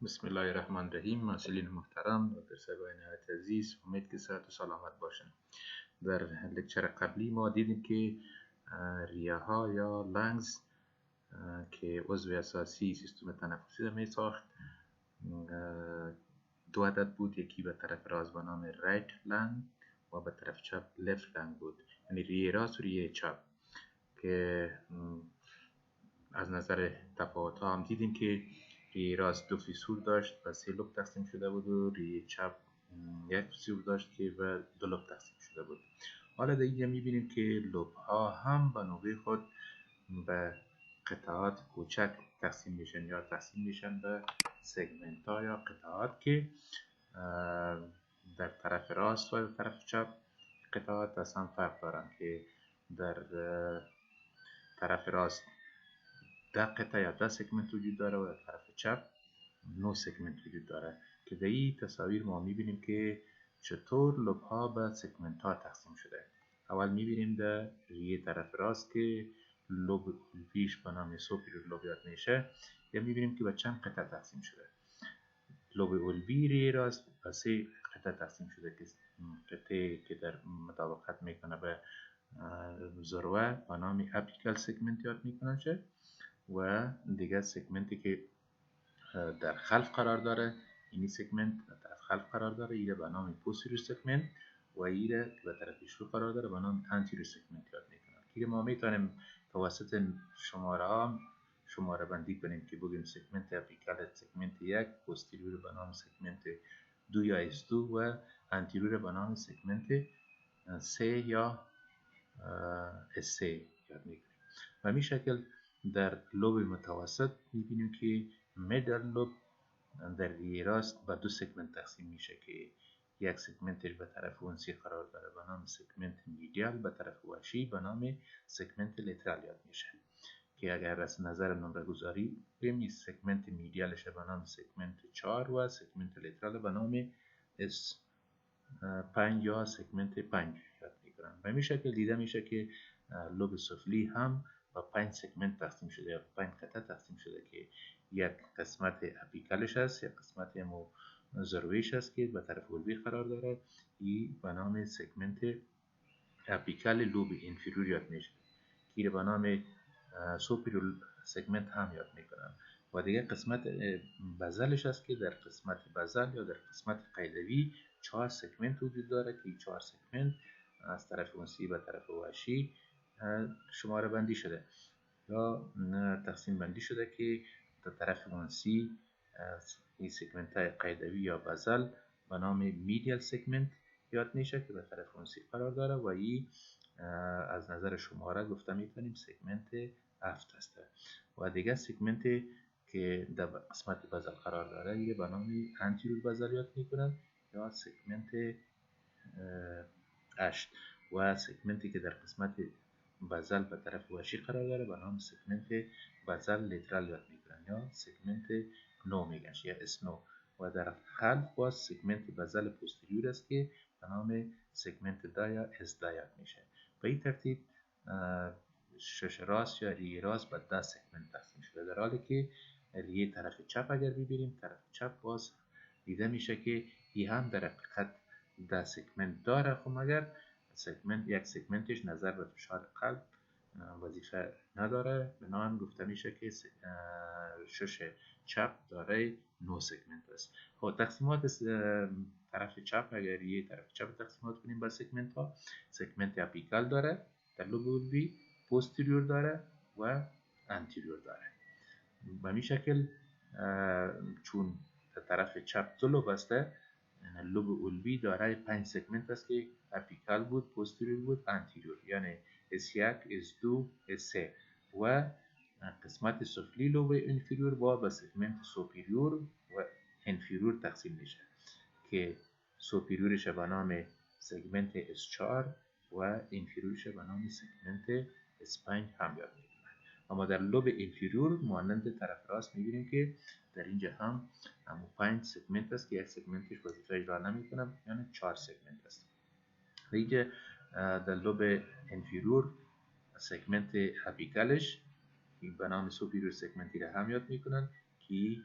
بسم الله الرحمن الرحیم. مسئولین محترم، دکتر صاحب نهایت عزیز، امید که صحت و سلامت باشن. در لکچر قبلی ما دیدیم که ریه ها یا لنگز که عضو اساسی سیستم تنفسی را می ساخت دو عدد بود. یکی به طرف راست به نام رایت لنگ و به طرف چپ لفت لنگ بود، یعنی ریه راست و ریه چپ. که از نظر تفاوت ها هم دیدیم که ریه راست دو فیسور داشت و 3 لوب تقسیم شده بود و ریه چپ یک فیسور داشت که به 2 لوب تقسیم شده بود. حالا در اینجا میبینیم که لوب ها هم به نوبه خود به قطعات کوچک تقسیم میشن یا تقسیم میشن به سگمنت ها یا قطعات که در طرف راست و در طرف چپ قطعات اصلا فرق دارن، که در طرف راست 10 قطعه یا 10 سگمنت وجود داره و در طرف چپ 9 سگمنت وجود داره. که در این تصاویر ما میبینیم که چطور لوب ها به سگمنت ها تقسیم شده. اول میبینیم در ریه طرف راست که لوب الویش به نام سوپریور لوب یاد میشه، یا میبینیم که به چند قطعه تقسیم شده. لوب الوی ریه راست به 3 قطعه تقسیم شده که قطعه که در مطابقت میکنه به ذروه به نام اپیکال سگمنت یاد میکنن شه، و دیگه سگمنتی که در خلف قرار داره، اینی سگمنت در طرف خلف قرار داره، اینه به نام پوستیریور سگمنت، و اینه که به طرف پیشرو قرار داره به نام انتیریور سگمنت یاد میکنن. که ما میتونیم توسط شماره ها شماره بندی کنیم که بگیم سگمنت اپیکال سگمنت 1، پوستیریور به نام سگمنت 2 یا S2 و انتیریور به نام سگمنت 3 یا S3 یاد میکنیم. و همین شکل در لوب متوسط میبینیم که میدل لوب در ریه راست به 2 سگمنت تقسیم میشه که یک سگمنتش به طرف ونسی قرار داره به نام سگمنت میدیال، به طرف وحشی به نام سگمنت لیترال یاد میشه. که اگر از نظر نمره گذاری بیم، سگمنت میدیالش به نام سگمنت 4 و سگمنت لیترال به نام S5 یا سگمنت 5 یاد میکنن. به همین شکل دیده میشه که لوب سفلی هم با 5 سگمنت تقسیم شده یا 5 قطعه تقسیم شده که یک قسمت اپیکالش هست، یک قسمت ذرویش هست که به طرف الوی قرار داره، این به نام سگمنت اپیکال لوب انفیریور یاد میشه که به نام سوپریور سگمنت هم یاد میکنن. و دیگه قسمت بزلش هست که در قسمت بزل یا در قسمت قیلوی 4 سگمنت وجود داره که 4 سگمنت از طرف ونسی به طرف وحشی شماره بندی شده یا تقسیم بندی شده که در طرف ونسی این سگمنت های قیلوی یا بزل به نام میدیال سگمنت یاد میشه که به طرف ونسی قرار داره و این از نظر شماره گفته میتونیم سگمنت 7 هست. و دیگه سگمنت که در قسمت بزل قرار داره یه به نام انتیریور بزل یاد میکنن یا سگمنت 8 و سگمنتی که در قسمت بزل به طرف وحشی قرار داره به نام سگمنت بزل لیترال یاد میکنن یا سگمنت 9 میگنش یا S9. و در خلف باز سگمنت بزل پوستیریور است که به نام سگمنت 10 یا S10 یاد میشه. به این ترتیب شش راست یا ریه راست به 10 سگمنت تقسیم شده، در حالی که ریه طرف چپ اگر ببینیم طرف چپ باز دیده میشه که این هم در حقیقت 10 سگمنت داره، خب مگر یک سگمنتش نظر به فشار قلب وظیفه نداره، بنابراین گفته میشه که شش چپ داره 9 سگمنت است. خب تقسیمات طرف چپ اگر ریه طرف چپ تقسیمات کنیم با سگمنت ها، سگمنت اپیکال داره در لوب الوی، پوستیریور داره و انتیریور داره. به همین شکل چون در طرف چپ 2 لوب است، لوب الوی دارای 5 سگمنت است که اپیکال بود، پوستیریور بود، انتیریور، یعنی S1 S2 S3 و قسمت سفلی لوب انفیریور با به سگمنت سوپریور و انفیریور تقسیم میشه که سوپریورش به نام سگمنت S4 و انفیریورش به نام سگمنت S5 هم یاد میکنن. اما در لوب انفیریور مانند طرف راست میبینیم که در اینجا هم 5 سگمنت است که یک سگمنتش وظیفه اجرا نمیکنه، یعنی 4 سگمنت است. و اینجا در لوب انفیریور سگمنت اپیکالش به نام سوپریور سگمنتی را هم یاد میکنن که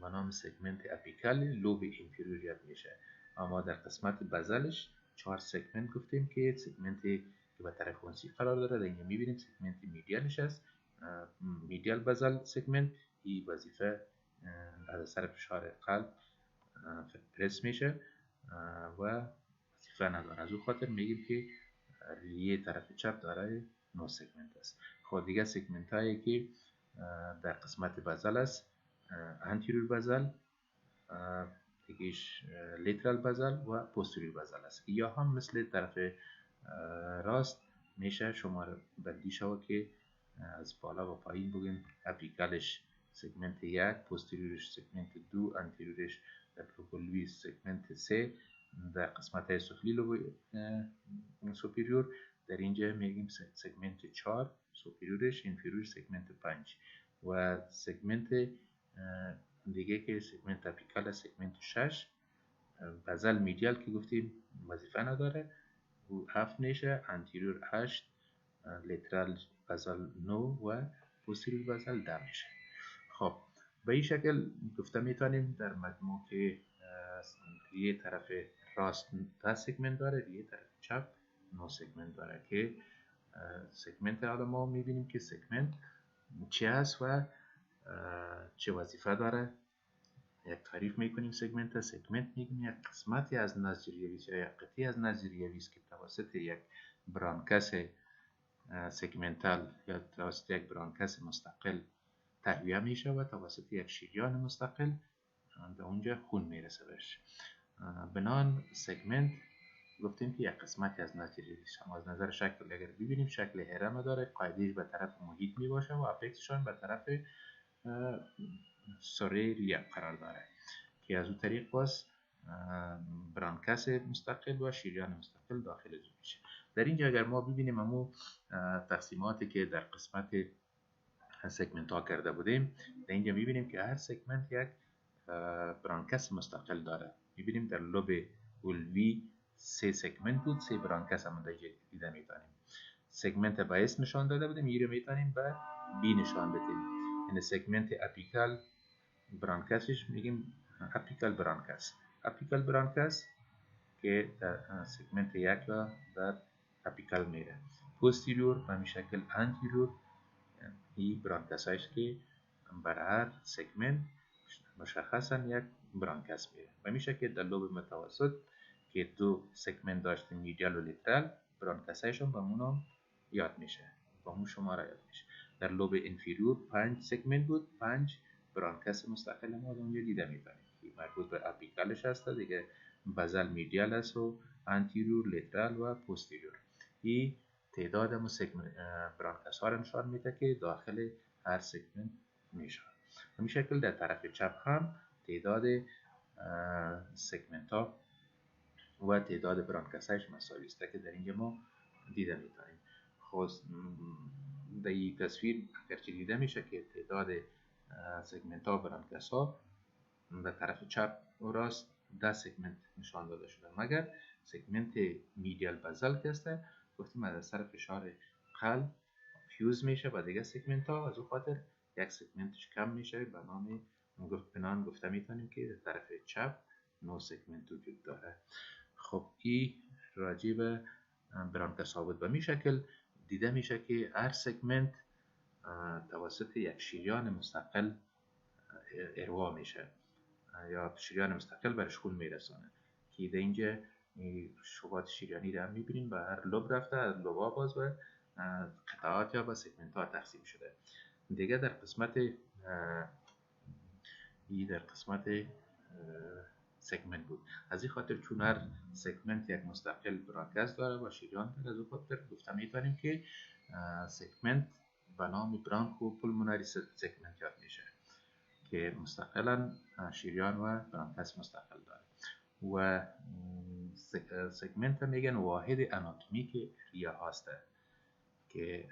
به نام سگمنت اپیکال لوب اینفیریور یاد میشه. اما در قسمت بزلش 4 سگمنت گفتیم که سگمنتی که به طرف ونسی قرار داره، در اینجا میبینیم سگمنت میدیالش است، میدیال بزل سگمنت. این وظیفه از اثر فشار قلب پرس میشه و وظیفه نداره. از اون خاطر میگیم که ریه طرف چپ داره 9 سگمنت است. خب دیگه سگمنت هایی که در قسمت بزل است، انتیریور بزل، دیگهش لیترال بزل و پوستریور بزل است. یا هم مثل طرف راست میشه شماره بندی شود که از بالا و پایین بگیم اپیکالش سگمنت 1، پوستریورش سگمنت 2، انتیریورش در لوبولوی سگمنت 3، در قسمت های سفلی لوب سوپریور در اینجا میگیم سگمنت 4 سوپریورش، انفیریورش سگمنت 5 و سگمنت دیگه که سگمنت اپیکال سگمنت 6. بزل میدیال که گفتیم وظیفه نداره و 7 میشه، انتیریور 8، لیترال بزل 9 و پوستریور بزل 10 میشه. خب به این شکل گفته میتونیم در مجموع که یه طرف راست 10 سگمنت داره، یه طرف چپ 9 سگمنت داره که سگمنت حالا ما میبینیم که سگمنت چی هست و چه وظیفه داره. یک تعریف میکنیم سگمنت میگیم یک قسمتی از نسج ریویس یا یک قطعی از نسج ریویس که توسط یک برانکس سگمنتال یا توسط یک برانکس مستقل تهویه میشه و توسط یک شریان مستقل به اونجا خون میرسه بهش. بنان سگمنت گفتیم که یک قسمتی از نسج ریویس. هم از نظر شکل اگر ببینیم شکل هرم داره، قاعدهش به طرف محیط میباشه و اپکسشان به طرف سوره ریه قرار داره که از اون طریق باز برانکس مستقل و شریان مستقل داخل زو میشه. در اینجا اگر ما ببینیم همون تقسیماتی که در قسمت سگمنت ها کرده بودیم، در اینجا میبینیم که هر سگمنت یک برانکس مستقل داره. میبینیم در لوب اولوی 3 سگمنت بود، 3 برانکس هم دیده میتونیم. سگمنت با اسم نشان داده بودیم، این رو میتونیم به بی نشان بدیم. یعنی سگمنت اپیکال برانکسش میگیم اپیکال برانکس که در سگمنت 1 در اپیکال میره. پوستیریور به همین شکل انتیریور، این برانکس هایش که بر هر سگمنت مشخصا یک برانکس میره. به همین شکل در لوب متوسط که 2 سگمنت داشتیم میدیال و لیترال، برانکس هایشون به اونم یاد میشه، با اون شماره یاد میشه. در لوب انفیریور 5 سگمنت بود، 5 برانکس مستقل ما اونجا دیده میتونیم که مربوط به اپیکالش هست. دیگه بزل میدیال است و انتیریور، لیترال و پوستیریور. این تعداد برانکس ها رو نشان میده که داخل هر سگمنت میشه. همین شکل در طرف چپ هم تعداد سگمنت ها و تعداد برانکس هایش مساوی است که در اینجا ما دیده میتونیم. خب در این تصویر اگرچه دیده میشه که تعداد سگمنت ها و برانکس ها در طرف چپ و راست 10 سگمنت نشان داده شده، مگر سگمنت میدیال بزل که است گفتیم از اثر فشار قلب فیوز میشه و دیگه سگمنت ها، از اون خاطر یک سگمنتش کم میشه. به نام گفته میتونیم که در طرف چپ 9 سگمنت وجود داره. خب این راجع به برانکس ها بود. به می شکل دیده میشه که هر سگمنت توسط یک شریان مستقل اروا میشه یا شریان مستقل برش خون میرسانه که در اینجا شبات شریانی رو هم میبینیم به هر لوب رفته، از لوبا باز به قطعات یا به سگمنت ها تقسیم شده. دیگه در قسمت سگمنت بود. از این خاطر چون هر سگمنت یک مستقل برانکس داره و شریان داره، از اون خاطر گفته میتونیم که سگمنت به نام برانکو پولمونری سگمنت یاد میشه که مستقلا شریان و برانکس مستقل داره. و سگمنت میگن واحد اناتومیک ریه هاسته که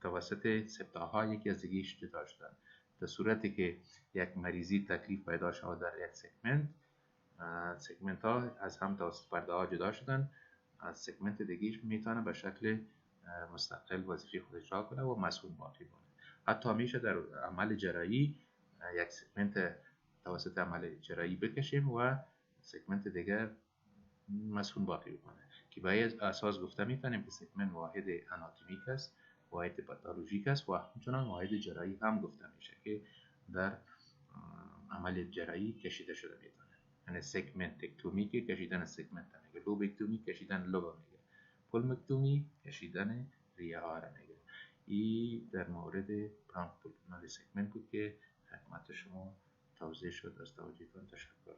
توسط سپتاها یکی از دیگه‌اش جدا شدن. در صورتی که یک مریضی تکلیف پیدا شود در یک سگمنت ها از هم توسط پرده ها جدا شدن، از سگمنت دیگه‌اش میتونه به شکل مستقل وظیفه خودش را کنه و مسئول باقی مونه. حتی میشه در عمل جراحی یک سگمنت توسط عمل جرایی بکشیم و سگمنت دیگر مسئول باقی بمانه که به این اساس گفته میتونیم که سگمنت واحد آناتومیک است، واحد پاتولوژیک است و همچنان واحد جرایی هم گفته میشه که در عمل جرایی کشیده شده میتونه. یعنی سگمنتکتومی که کشیدن سگمنت میگه، لوبکتومی کشیدن لوب میگه، پولمکتومی کشیدن ریه ها را میگه. این در مورد برانکوپولمونری سگمنت بود که خدمت شما توضیح شد. از توجهتان تشکر.